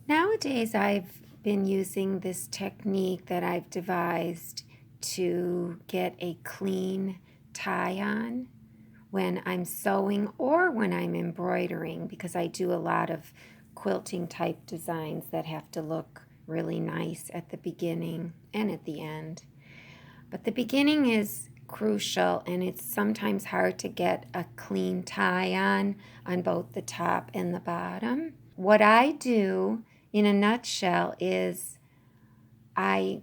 Nowadays, I've been using this technique that I've devised to get a clean tie on when I'm sewing or when I'm embroidering, because I do a lot of quilting type designs that have to look really nice at the beginning and at the end. But the beginning is crucial, and it's sometimes hard to get a clean tie on both the top and the bottom. What I do in a nutshell is I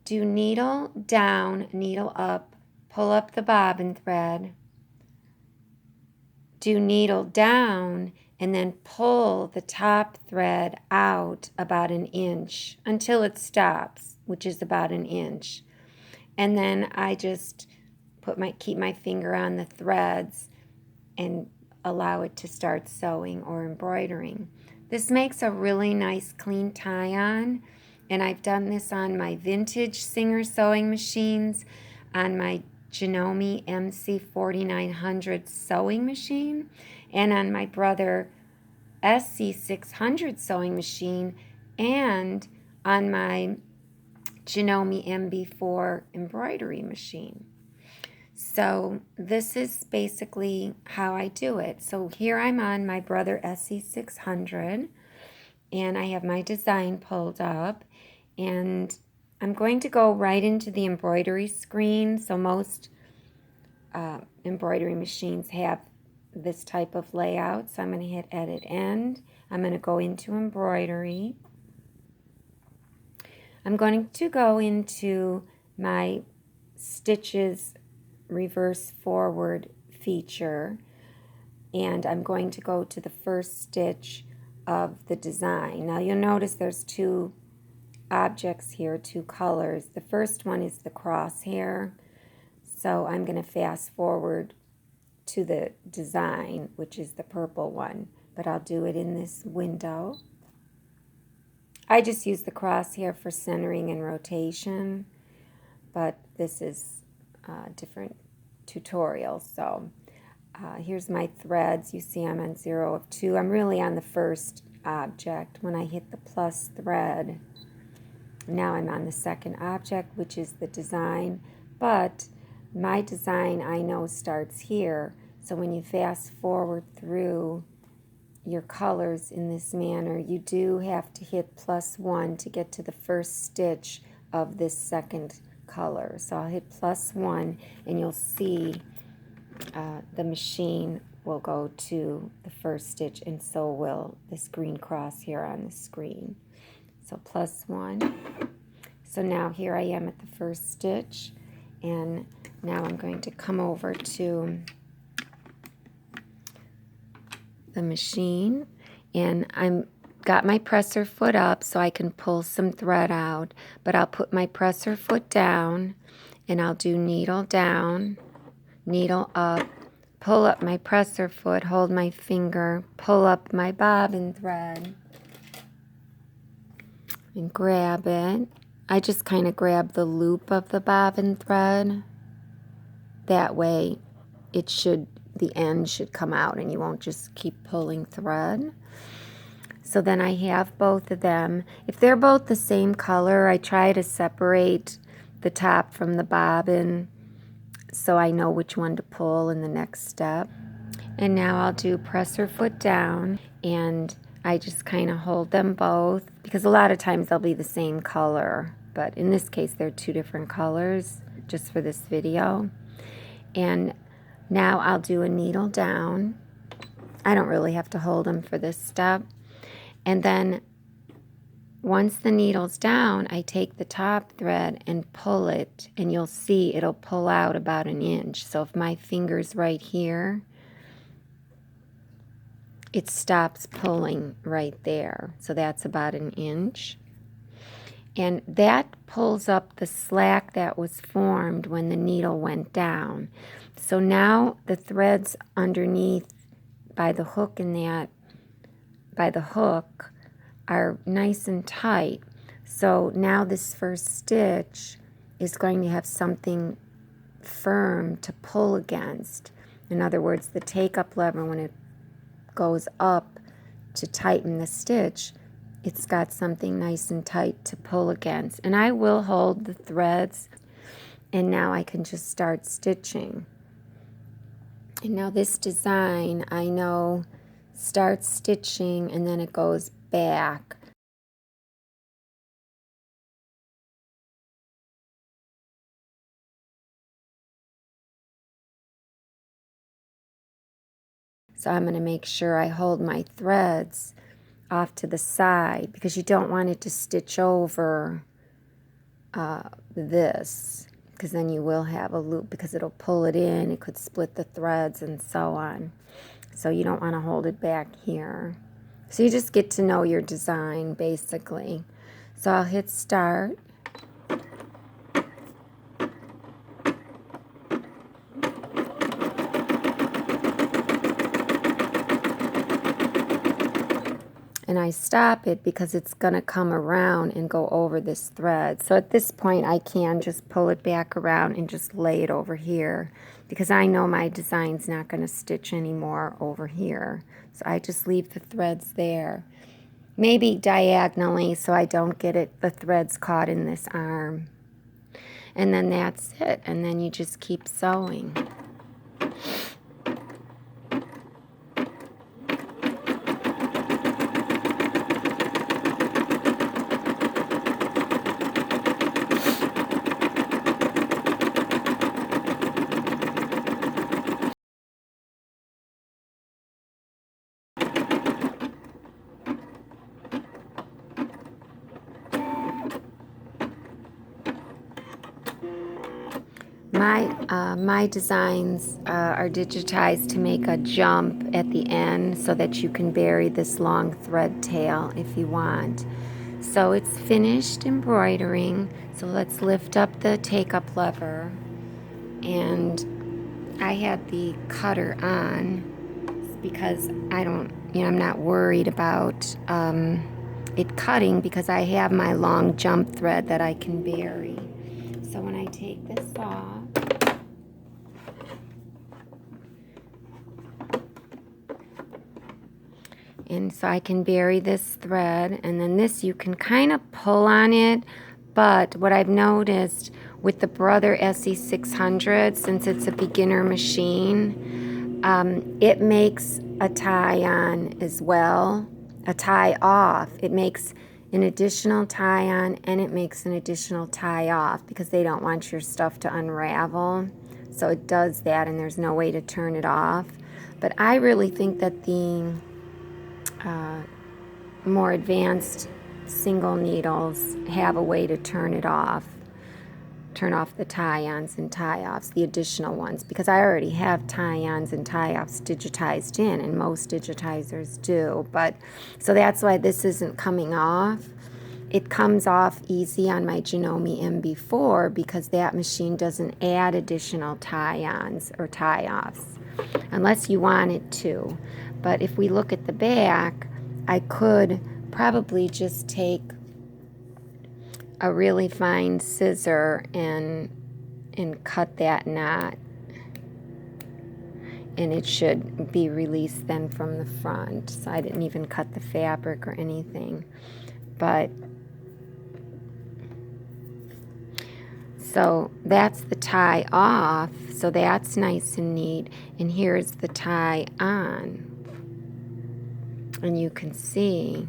do needle down, needle up, pull up the bobbin thread, do needle down, and then pull the top thread out about an inch until it stops, which is about an inch. And then I just keep my finger on the threads and allow it to start sewing or embroidering. This makes a really nice clean tie-on, and I've done this on my vintage Singer sewing machines, on my Janome MC 4900 sewing machine, and on my brother SC 600 sewing machine, and on my Janome MB4 embroidery machine. So this is basically how I do it. So here I'm on my brother SC600, and I have my design pulled up, and I'm going to go right into the embroidery screen. So most embroidery machines have this type of layout. So I'm going to hit Edit End. I'm going to go into embroidery. I'm going to go into my stitches reverse forward feature, and I'm going to go to the first stitch of the design. Now you'll notice there's two objects here, two colors. The first one is the crosshair, so I'm going to fast forward to the design, which is the purple one, but I'll do it in this window. I just use the crosshair for centering and rotation, but this is different tutorial. So here's my threads. You see I'm on 0 of 2. I'm really on the first object. When I hit the plus thread, now I'm on the second object, which is the design, but my design I know starts here. So when you fast forward through your colors in this manner, you do have to hit +1 to get to the first stitch of this second color. So I'll hit +1, and you'll see the machine will go to the first stitch, and so will this green cross here on the screen. So +1. So now here I am at the first stitch, and now I'm going to come over to the machine, and I'm got my presser foot up so I can pull some thread out, but I'll put my presser foot down, and I'll do needle down, needle up, pull up my presser foot, hold my finger, pull up my bobbin thread, and grab it. I just kind of grab the loop of the bobbin thread. That way the end should come out, and you won't just keep pulling thread. So then I have both of them. If they're both the same color, I try to separate the top from the bobbin so I know which one to pull in the next step. And now I'll do presser foot down, and I just kind of hold them both, because a lot of times they'll be the same color, but in this case they're two different colors just for this video. And now I'll do a needle down. I don't really have to hold them for this step. And then once the needle's down, I take the top thread and pull it, and you'll see it'll pull out about an inch. So if my finger's right here, it stops pulling right there. So that's about an inch. And that pulls up the slack that was formed when the needle went down. So now the threads underneath by the hook are nice and tight. So now this first stitch is going to have something firm to pull against. In other words, the take-up lever, when it goes up to tighten the stitch, it's got something nice and tight to pull against. And I will hold the threads, and now I can just start stitching. And now this design, I know, starts stitching and then it goes back. So I'm going to make sure I hold my threads off to the side because you don't want it to stitch over this, because then you will have a loop because it'll pull it in, it could split the threads and so on. So you don't want to hold it back here. So you just get to know your design basically. So I'll hit start. And I stop it because it's going to come around and go over this thread. So at this point I can just pull it back around and just lay it over here because I know my design's not going to stitch anymore over here. So I just leave the threads there. Maybe diagonally so I don't get the threads caught in this arm. And then that's it. And then you just keep sewing. My designs are digitized to make a jump at the end so that you can bury this long thread tail if you want. So it's finished embroidering. So let's lift up the take-up lever. And I had the cutter on because I'm not worried about it cutting because I have my long jump thread that I can bury. So when I take this off, and so I can bury this thread, and then this you can kind of pull on it, but what I've noticed with the Brother SE600, since it's a beginner machine, it makes a tie on as well, a tie off. It makes an additional tie on and it makes an additional tie off because they don't want your stuff to unravel. So it does that and there's no way to turn it off. But I really think that the more advanced single needles have a way to turn it off. Turn off the tie-ons and tie-offs, the additional ones, because I already have tie-ons and tie-offs digitized in, and most digitizers do. But so that's why this isn't coming off. It comes off easy on my Janome MB4 because that machine doesn't add additional tie-ons or tie-offs unless you want it to. But if we look at the back, I could probably just take a really fine scissor and cut that knot, and it should be released then from the front. So I didn't even cut the fabric or anything. But so that's the tie off, so that's nice and neat. And here's the tie on, and you can see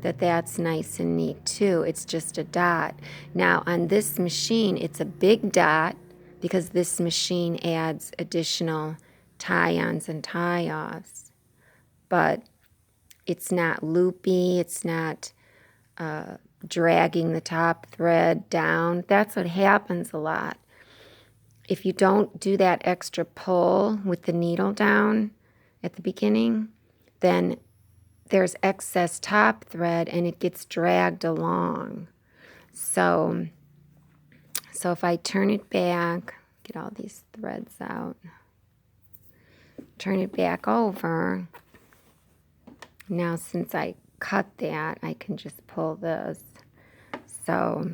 that that's nice and neat too. It's just a dot. Now on this machine, it's a big dot because this machine adds additional tie-ons and tie-offs. But it's not loopy, it's not dragging the top thread down. That's what happens a lot. If you don't do that extra pull with the needle down at the beginning, then there's excess top thread and it gets dragged along. So if I turn it back, get all these threads out, turn it back over. Now since I cut that, I can just pull this. So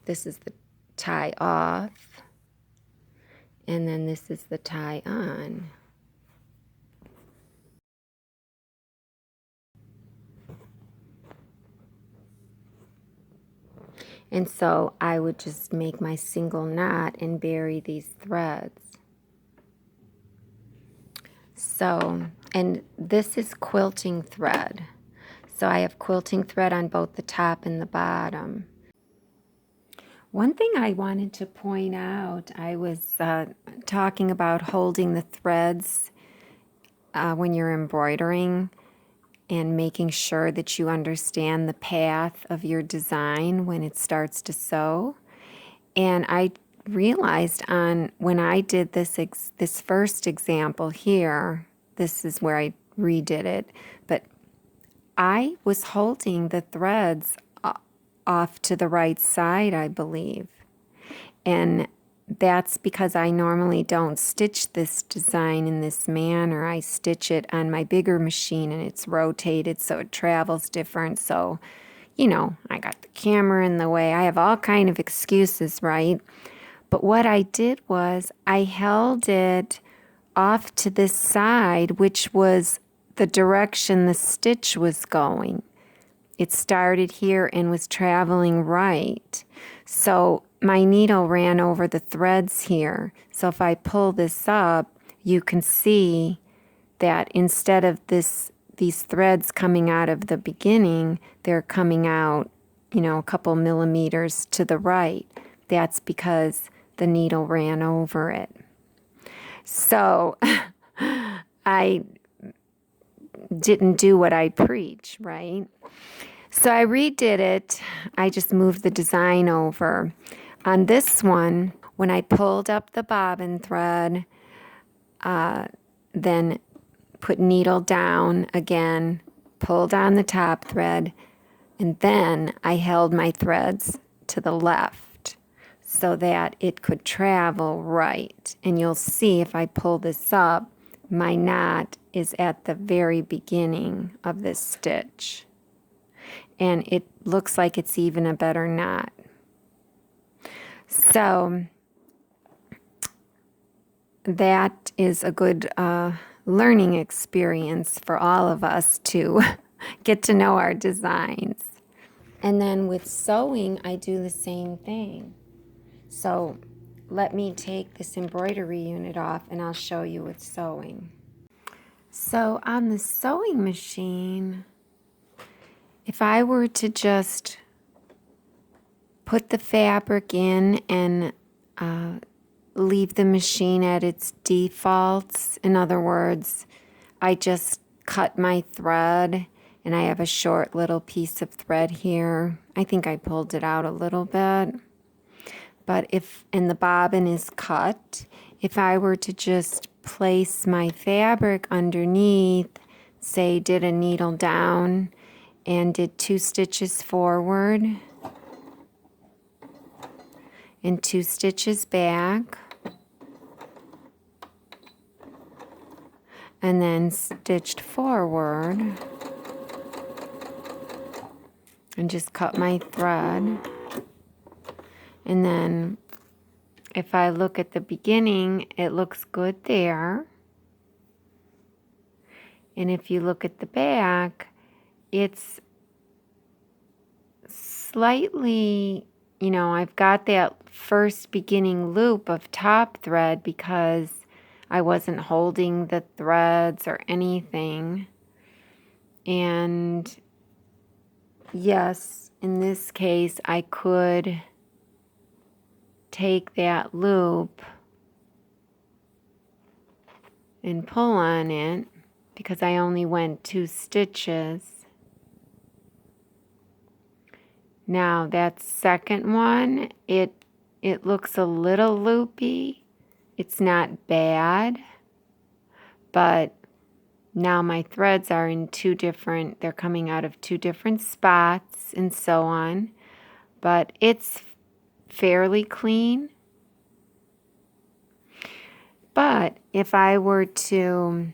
this is the tie off, and then this is the tie on. And so I would just make my single knot and bury these threads. So, and this is quilting thread. So I have quilting thread on both the top and the bottom. One thing I wanted to point out, I was talking about holding the threads when you're embroidering and making sure that you understand the path of your design when it starts to sew. And I realized when I did this first example here, this is where I redid it, but I was holding the threads off to the right side, I believe. And that's because I normally don't stitch this design in this manner. I stitch it on my bigger machine and it's rotated so it travels different. So, you know, I got the camera in the way. I have all kind of excuses, right? But what I did was I held it off to this side, which was the direction the stitch was going. It started here and was traveling right. So my needle ran over the threads here. So if I pull this up, you can see that instead of these threads coming out of the beginning, they're coming out, you know, a couple millimeters to the right. That's because the needle ran over it. So I didn't do what I preach, right? So I redid it. I just moved the design over. On this one, when I pulled up the bobbin thread, then put needle down again, pulled on the top thread, and then I held my threads to the left so that it could travel right. And you'll see if I pull this up, my knot is at the very beginning of this stitch. And it looks like it's even a better knot. So that is a good learning experience for all of us to get to know our designs. And then with sewing, I do the same thing. So let me take this embroidery unit off and I'll show you with sewing. So on the sewing machine, if I were to just put the fabric in and leave the machine at its defaults, in other words, I just cut my thread and I have a short little piece of thread here. I think I pulled it out a little bit. But and the bobbin is cut, if I were to just place my fabric underneath, say did a needle down and did 2 stitches forward and 2 stitches back, and then stitched forward and just cut my thread. And then if I look at the beginning, it looks good there. And if you look at the back, it's slightly, you know, I've got that first beginning loop of top thread because I wasn't holding the threads or anything. And yes, in this case, I could take that loop and pull on it because I only went 2 stitches. Now that second one, it looks a little loopy. It's not bad, but now my threads are in 2 different, they're coming out of 2 different spots and so on, but it's fairly clean. But if I were to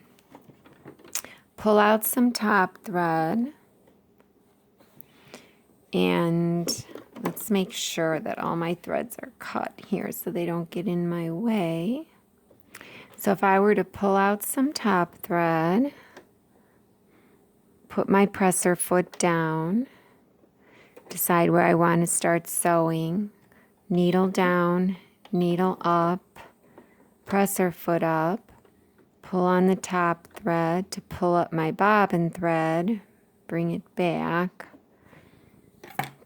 pull out some top thread, and let's make sure that all my threads are cut here so they don't get in my way. So if I were to pull out some top thread, put my presser foot down, decide where I want to start sewing. Needle down, needle up, presser foot up, pull on the top thread to pull up my bobbin thread, bring it back,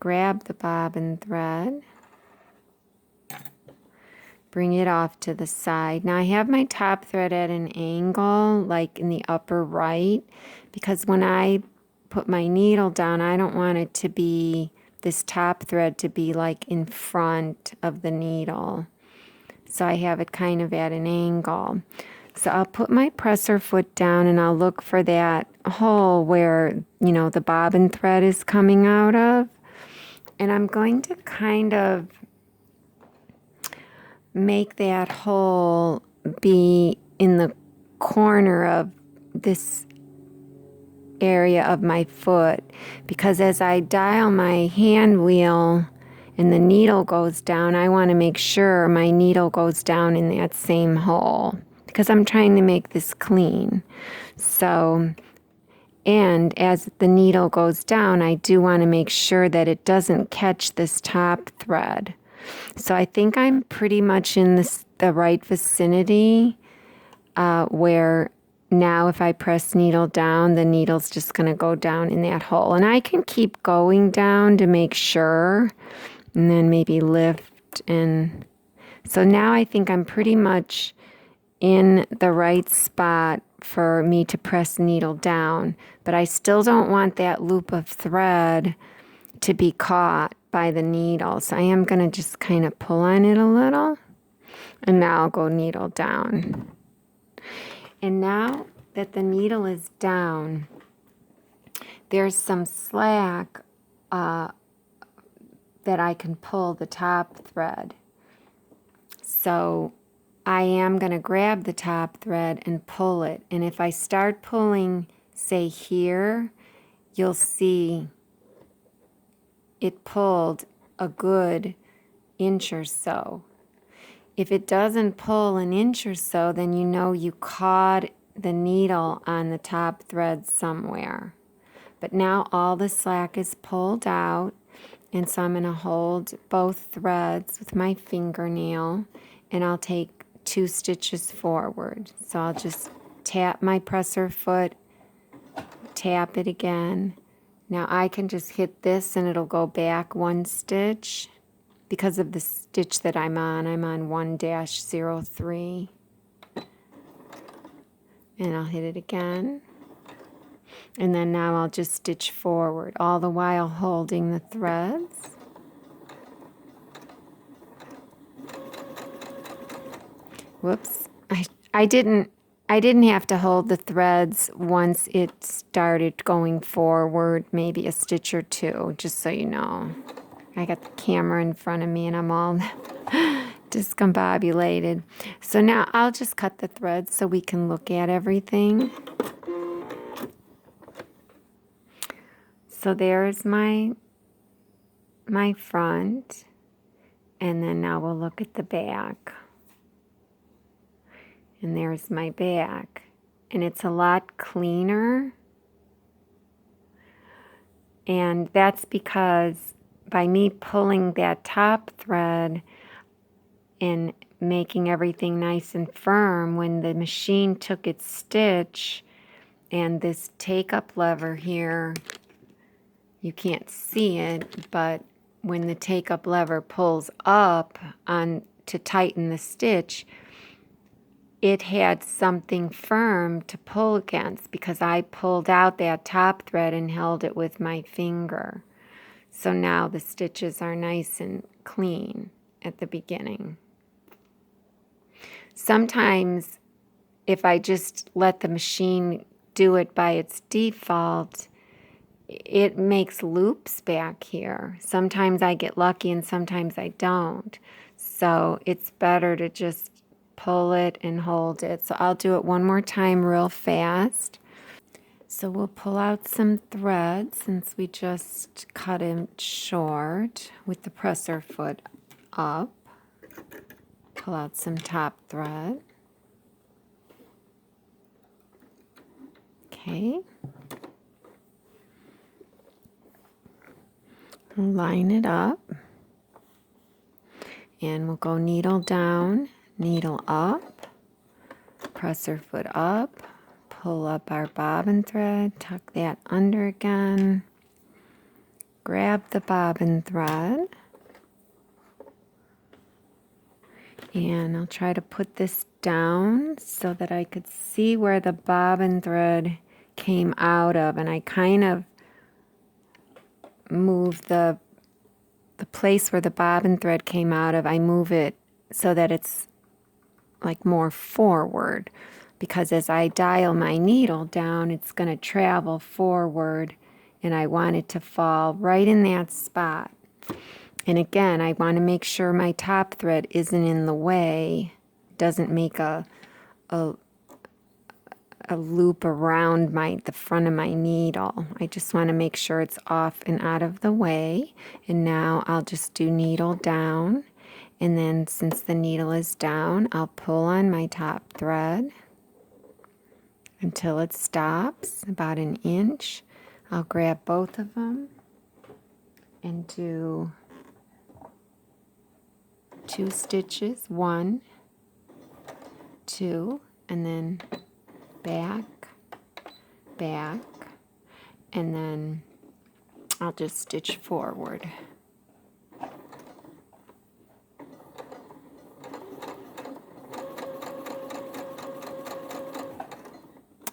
grab the bobbin thread, bring it off to the side. Now I have my top thread at an angle, like in the upper right, because when I put my needle down, I don't want it to be, this top thread to be like in front of the needle. So I have it kind of at an angle. So I'll put my presser foot down and I'll look for that hole where, you know, the bobbin thread is coming out of. And I'm going to kind of make that hole be in the corner of this area of my foot, because as I dial my hand wheel and the needle goes down, I want to make sure my needle goes down in that same hole because I'm trying to make this clean. So, and as the needle goes down, I do want to make sure that it doesn't catch this top thread. So I think I'm pretty much in the right vicinity where now if I press needle down, the needle's just going to go down in that hole. And I can keep going down to make sure, and then maybe lift. And so now I think I'm pretty much in the right spot for me to press needle down. But I still don't want that loop of thread to be caught by the needle. So I am going to just kind of pull on it a little. And now I'll go needle down. And now that the needle is down, there's some slack that I can pull the top thread. So I am going to grab the top thread and pull it. And if I start pulling, say here, you'll see it pulled a good inch or so. If it doesn't pull an inch or so, then you know you caught the needle on the top thread somewhere. But now all the slack is pulled out, and so I'm going to hold both threads with my fingernail, and I'll take 2 stitches forward. So I'll just tap my presser foot, tap it again. Now I can just hit this and it'll go back 1 stitch. Because of the stitch that I'm on 1-03. And I'll hit it again. And then now I'll just stitch forward, all the while holding the threads. Whoops, I didn't have to hold the threads once it started going forward, maybe a stitch or 2, just so you know. I got the camera in front of me and I'm all discombobulated. So now I'll just cut the threads so we can look at everything. So there's my front, and then now we'll look at the back. And there's my back. And it's a lot cleaner. And that's because by me pulling that top thread and making everything nice and firm, when the machine took its stitch and this take-up lever here, you can't see it, but when the take-up lever pulls up on to tighten the stitch, it had something firm to pull against because I pulled out that top thread and held it with my finger. So now the stitches are nice and clean at the beginning. Sometimes if I just let the machine do it by its default, it makes loops back here. Sometimes I get lucky and sometimes I don't. So it's better to just pull it and hold it. So I'll do it one more time real fast. So we'll pull out some thread since we just cut it short with the presser foot up. Pull out some top thread. Okay. line it up, and we'll go needle down, needle up, presser foot up, pull up our bobbin thread, tuck that under again, grab the bobbin thread, and I'll try to put this down so that I could see where the bobbin thread came out of, and I kind of move the place where the bobbin thread came out of, I move it so that it's like more forward, because as I dial my needle down, it's going to travel forward, and I want it to fall right in that spot. And again, I want to make sure my top thread isn't in the way, doesn't make a loop around the front of my needle. I just want to make sure it's off and out of the way. And now I'll just do needle down, and then since the needle is down, I'll pull on my top thread until it stops about an inch. I'll grab both of them and do 2 stitches, 1, 2, and then back, back, and then I'll just stitch forward.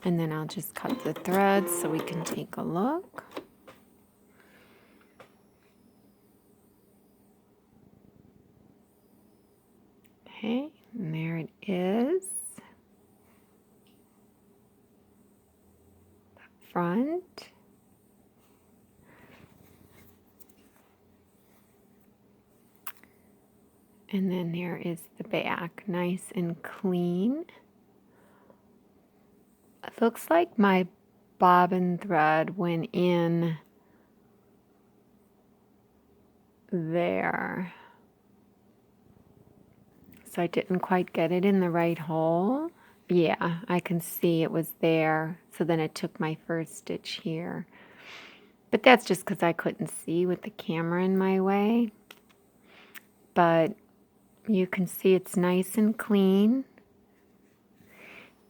And then I'll just cut the threads so we can take a look. Okay, and there it is. The front. And then there is the back, nice and clean. It looks like my bobbin thread went in there. So I didn't quite get it in the right hole. Yeah, I can see it was there. So then it took my first stitch here. But that's just because I couldn't see with the camera in my way. But you can see it's nice and clean.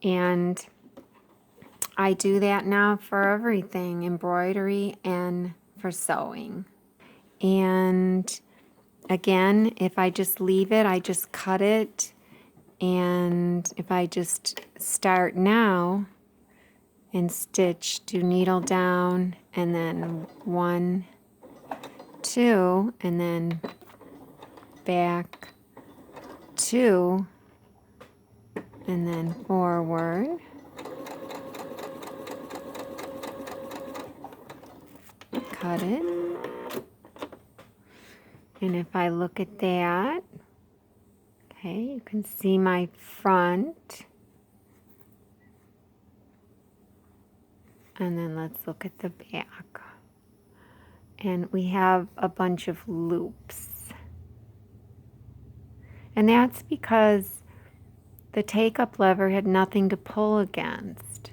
And I do that now for everything, embroidery and for sewing. And again, if I just leave it, I just cut it. And if I just start now and stitch, do needle down, and then 1, 2, and then back 2, and then forward. Cut it. And if I look at that, okay, you can see my front. And then let's look at the back. And we have a bunch of loops. And that's because the take-up lever had nothing to pull against.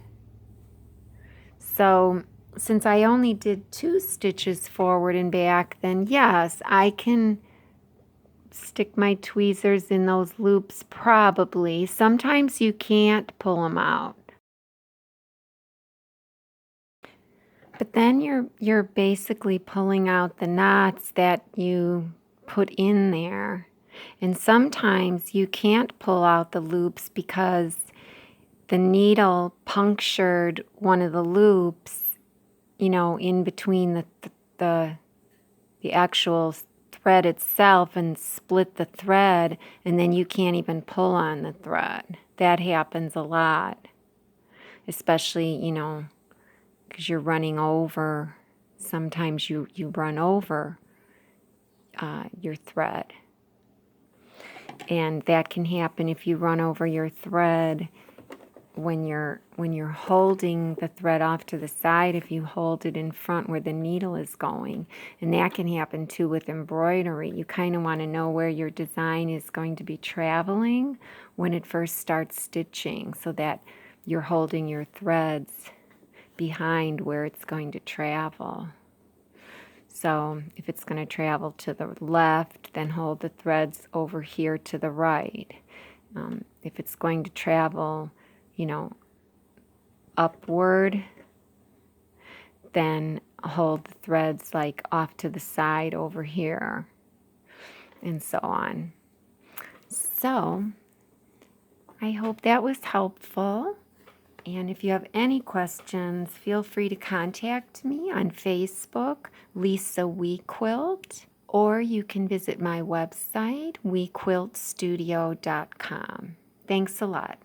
So since I only did 2 stitches forward and back, then yes, I can stick my tweezers in those loops probably. Sometimes you can't pull them out. But then you're basically pulling out the knots that you put in there. And sometimes you can't pull out the loops because the needle punctured one of the loops, you know, in between the actual thread itself, and split the thread, and then you can't even pull on the thread. That happens a lot, especially, you know, because you're running over. Sometimes you run over your thread. And that can happen if you run over your thread when you're holding the thread off to the side, if you hold it in front where the needle is going. And that can happen too with embroidery. You kind of want to know where your design is going to be traveling when it first starts stitching, so that you're holding your threads behind where it's going to travel. So if it's going to travel to the left, then hold the threads over here to the right. If it's going to travel, upward, then hold the threads like off to the side over here, and so on. So I hope that was helpful. And if you have any questions, feel free to contact me on Facebook, Lisa We Quilt, or you can visit my website, wequiltstudio.com. Thanks a lot.